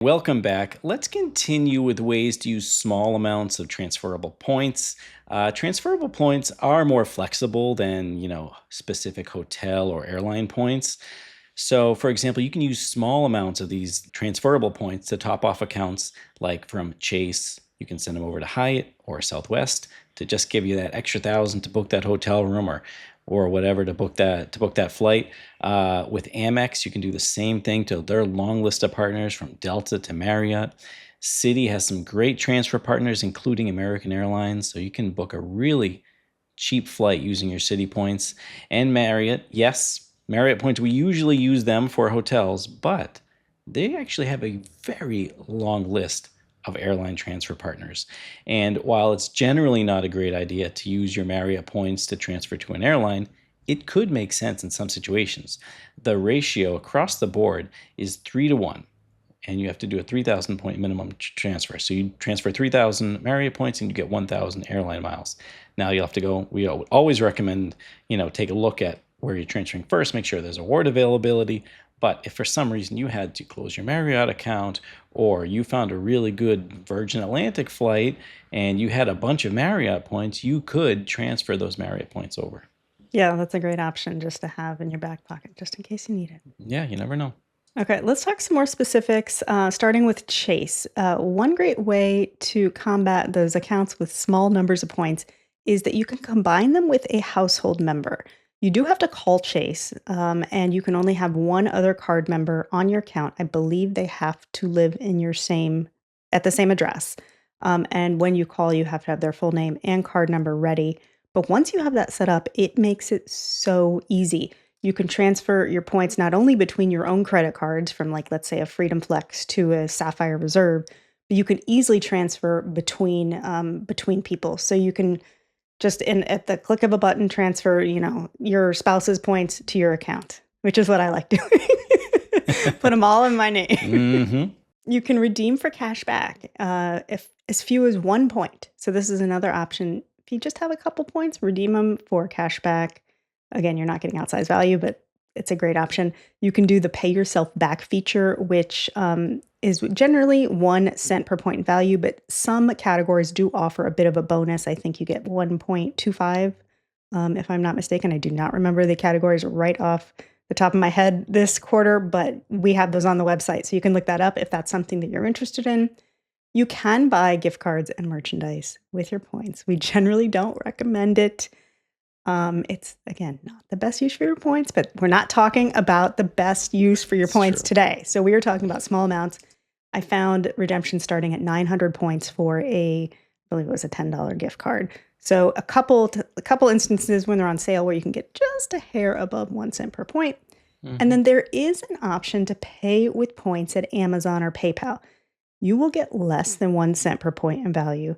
Welcome back. Let's continue with ways to use small amounts of transferable points. Transferable points are more flexible than, specific hotel or airline points. So, for example, you can use small amounts of these transferable points to top off accounts like from Chase. You can send them over to Hyatt or Southwest to just give you that extra thousand to book that hotel room or whatever to book that flight. With Amex, you can do the same thing to their long list of partners from Delta to Marriott. Citi has some great transfer partners, including American Airlines, so you can book a really cheap flight using your Citi points. And Marriott, yes, Marriott points, we usually use them for hotels, but they actually have a very long list of airline transfer partners. And while it's generally not a great idea to use your Marriott points to transfer to an airline, it could make sense in some situations. The ratio across the board is 3 to 1, and you have to do a 3,000 point minimum transfer. So you transfer 3,000 Marriott points and you get 1,000 airline miles. Now you'll have to go, we always recommend, take a look at where you're transferring first, make sure there's award availability. But if for some reason you had to close your Marriott account or you found a really good Virgin Atlantic flight and you had a bunch of Marriott points, you could transfer those Marriott points over. Yeah, that's a great option just to have in your back pocket, just in case you need it. Yeah, you never know. Okay, let's talk some more specifics, starting with Chase. One great way to combat those accounts with small numbers of points is that you can combine them with a household member. You do have to call Chase, and you can only have one other card member on your account. I believe they have to live in at the same address. And when you call, you have to have their full name and card number ready. But once you have that set up, it makes it so easy. You can transfer your points not only between your own credit cards from, like, let's say a Freedom Flex to a Sapphire Reserve, but you can easily transfer between people. So you can just at the click of a button transfer, your spouse's points to your account, which is what I like doing. Put them all in my name. Hmm. You can redeem for cash back if as few as 1 point. So this is another option. If you just have a couple points, redeem them for cash back. Again, you're not getting outsized value, but it's a great option. You can do the pay yourself back feature, which is generally 1 cent per point value, but some categories do offer a bit of a bonus. I think you get 1.25, if I'm not mistaken. I do not remember the categories right off the top of my head this quarter, but we have those on the website, so you can look that up if that's something that you're interested in. You can buy gift cards and merchandise with your points. We generally don't recommend it. It's, again, not the best use for your points, but we're not talking about the best use for your It's points true. today. So we are talking about small amounts. I found redemption starting at 900 points for I believe it was a $10 gift card. So a couple instances when they're on sale where you can get just a hair above 1 cent per point. And then there is an option to pay with points at Amazon or PayPal. You will get less than 1 cent per point in value.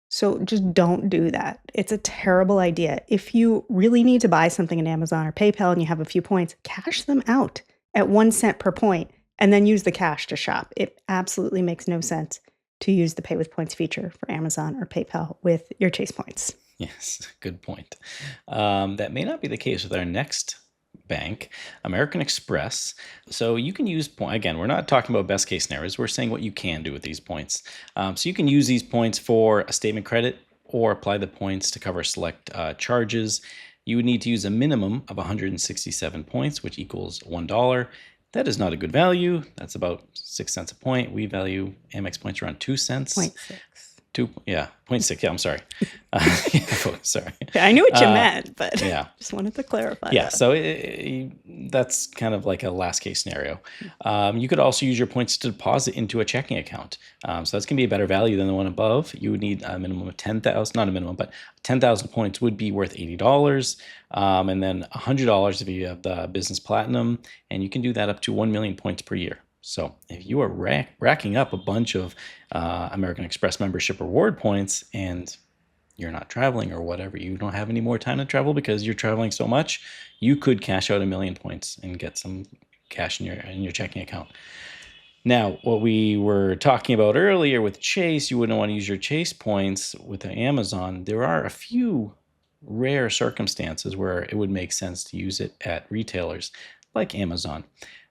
So just don't do that. It's a terrible idea. If you really need to buy something in Amazon or PayPal and you have a few points, cash them out at 1 cent per point and then use the cash to shop. It absolutely makes no sense to use the pay with points feature for Amazon or PayPal with your Chase points. Yes, good point. That may not be the case with our next bank, American Express. So you can use point again. We're not talking about best case scenarios. We're saying what you can do with these points. So you can use these points for a statement credit or apply the points to cover select charges. You would need to use a minimum of 167 points, which equals $1. That is not a good value. That's about 6 cents a point. We value Amex points around 2 cents. 0.6. 0.6. Yeah, I'm sorry. Sorry. I knew what you meant, but Yeah. just wanted to clarify Yeah, that. so that's kind of like a last case scenario. You could also use your points to deposit into a checking account. So that's going to be a better value than the one above. You would need a minimum of 10,000, not a minimum, but 10,000 points would be worth $80. And then $100 if you have the business platinum, and you can do that up to 1 million points per year. So if you are racking up a bunch of American Express membership reward points and you're not traveling or whatever, you don't have any more time to travel because you're traveling so much, you could cash out 1 million points and get some cash in your checking account. Now, what we were talking about earlier with Chase, you wouldn't want to use your Chase points with Amazon. There are a few rare circumstances where it would make sense to use it at retailers like Amazon.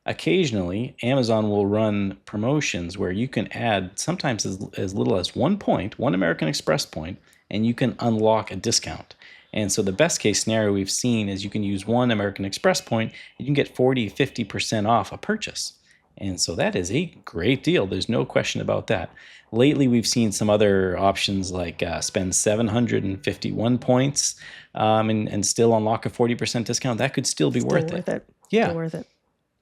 Occasionally, Amazon will run promotions where you can add sometimes as little as 1 point, one American Express point, and you can unlock a discount. And so the best case scenario we've seen is you can use one American Express point and you can get 40-50% off a purchase. And so that is a great deal. There's no question about that. Lately, we've seen some other options like spend 751 points and still unlock a 40% discount. That could still be Still worth it. worth it. Yeah. Still worth it.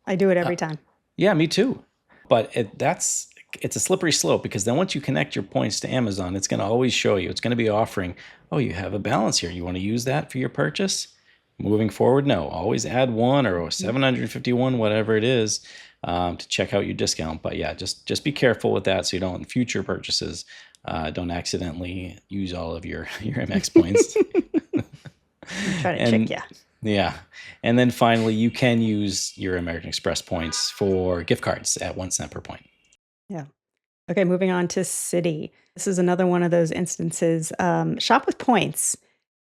I do it Uh, every time. yeah, me too. But it's a slippery slope because then once you connect your points to Amazon, it's going to always show you. It's going to be offering, oh, you have a balance here. You want to use that for your purchase? Moving forward, no. Always add one or 751, whatever it is, to check out your discount. But yeah, just be careful with that so you don't in future purchases don't accidentally use all of your your MX points. I'm trying to trick And you. yeah. And then finally, you can use your American Express points for gift cards at 1 cent per point. Yeah. Okay, moving on to city. This is another one of those instances. Shop with points.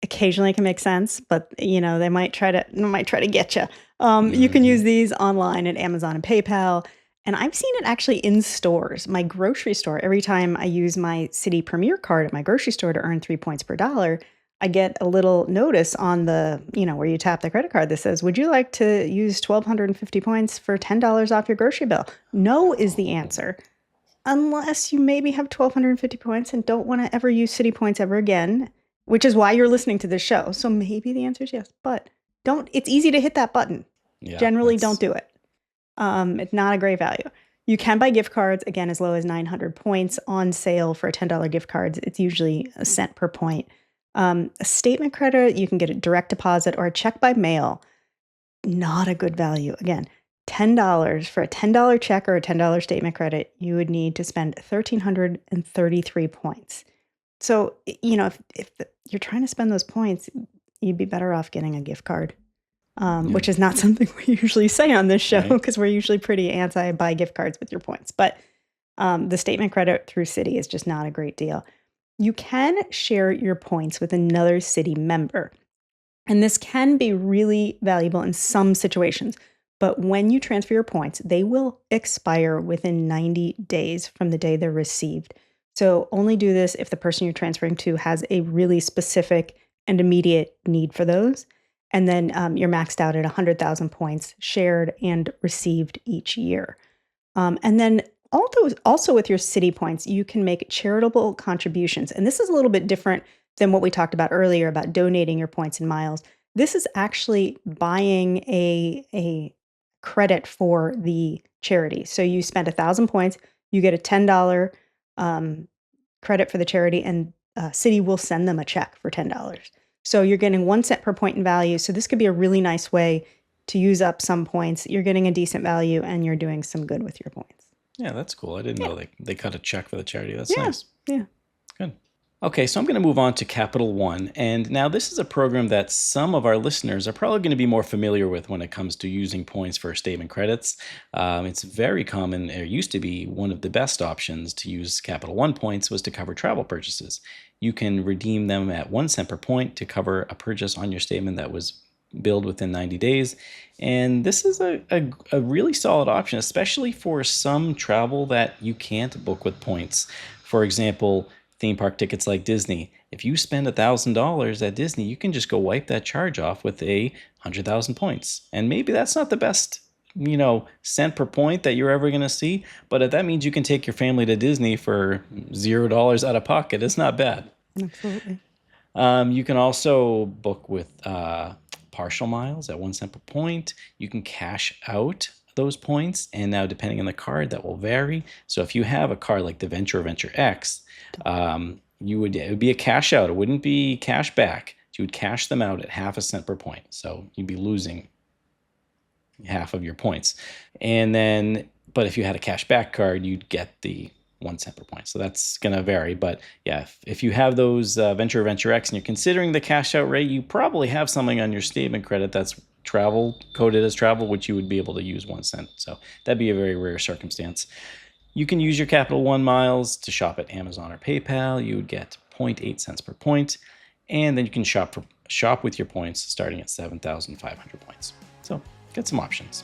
Occasionally can make sense, but they might try to get you. You can use Hmm. these online at Amazon and PayPal, and I've seen it actually in stores. My grocery store. Every time I use my City Premier card at my grocery store to earn 3 points per dollar, I get a little notice on the where you tap the credit card that says, "Would you like to use 1,250 points for $10 off your grocery bill?" No is the answer. Unless you maybe have 1,250 points and don't wanna ever use city points ever again, which is why you're listening to this show. So maybe the answer is yes, but don't it's easy to hit that button. Yeah, Generally, don't that's do it. It's not a great value. You can buy gift cards, again, as low as 900 points on sale for $10 gift cards. It's usually a cent per point. A statement credit, you can get a direct deposit or a check by mail. Not a good value. Again, $10 for a $10 check or a $10 statement credit, you would need to spend 1,333 points. So, you're trying to spend those points, you'd be better off getting a gift card, yeah, which is not something we usually say on this show right. because we're usually pretty anti buy gift cards with your points. But the statement credit through Citi is just not a great deal. You can share your points with another Citi member. And this can be really valuable in some situations. But when you transfer your points, they will expire within 90 days from the day they're received. So only do this if the person you're transferring to has a really specific and immediate need for those. And then you're maxed out at 100,000 points shared and received each year. And then also with your city points, you can make charitable contributions. And this is a little bit different than what we talked about earlier about donating your points and miles. This is actually buying a credit for the charity. So you spend 1,000 points, you get a $10 um, credit for the charity, and City will send them a check for $10. So you're getting 1 cent per point in value. So this could be a really nice way to use up some points. You're getting a decent value and you're doing some good with your points. Yeah, that's cool. I didn't Yeah. know they cut a check for the charity. That's Yeah. nice. Yeah. Good. Okay, so I'm going to move on to Capital One. And now this is a program that some of our listeners are probably going to be more familiar with when it comes to using points for statement credits. It's very common, or used to be one of the best options to use Capital One points was to cover travel purchases. You can redeem them at 1 cent per point to cover a purchase on your statement that was billed within 90 days. And this is a really solid option, especially for some travel that you can't book with points. For example, theme park tickets like Disney. If you spend $1,000 at Disney, you can just go wipe that charge off with 100,000 points. And maybe that's not the best, cent per point that you're ever going to see, but that means you can take your family to Disney for $0 out of pocket. It's not bad. Absolutely. You can also book with partial miles at 1 cent per point. You can cash out those points, and now depending on the card, that will vary. So if you have a card like the Venture or Venture X, it would be a cash out. It wouldn't be cash back. You would cash them out at half a cent per point. So you'd be losing half of your points. And then, but if you had a cash back card, you'd get the 1 cent per point. So that's going to vary. But yeah, if you have those Venture or Venture X and you're considering the cash out rate, you probably have something on your statement credit that's travel coded as travel, which you would be able to use 1 cent. So that'd be a very rare circumstance. You can use your Capital One miles to shop at Amazon or PayPal. You would get zero point 0.8 cents per point, and then you can shop with your points starting at 7,500 points. So get some options.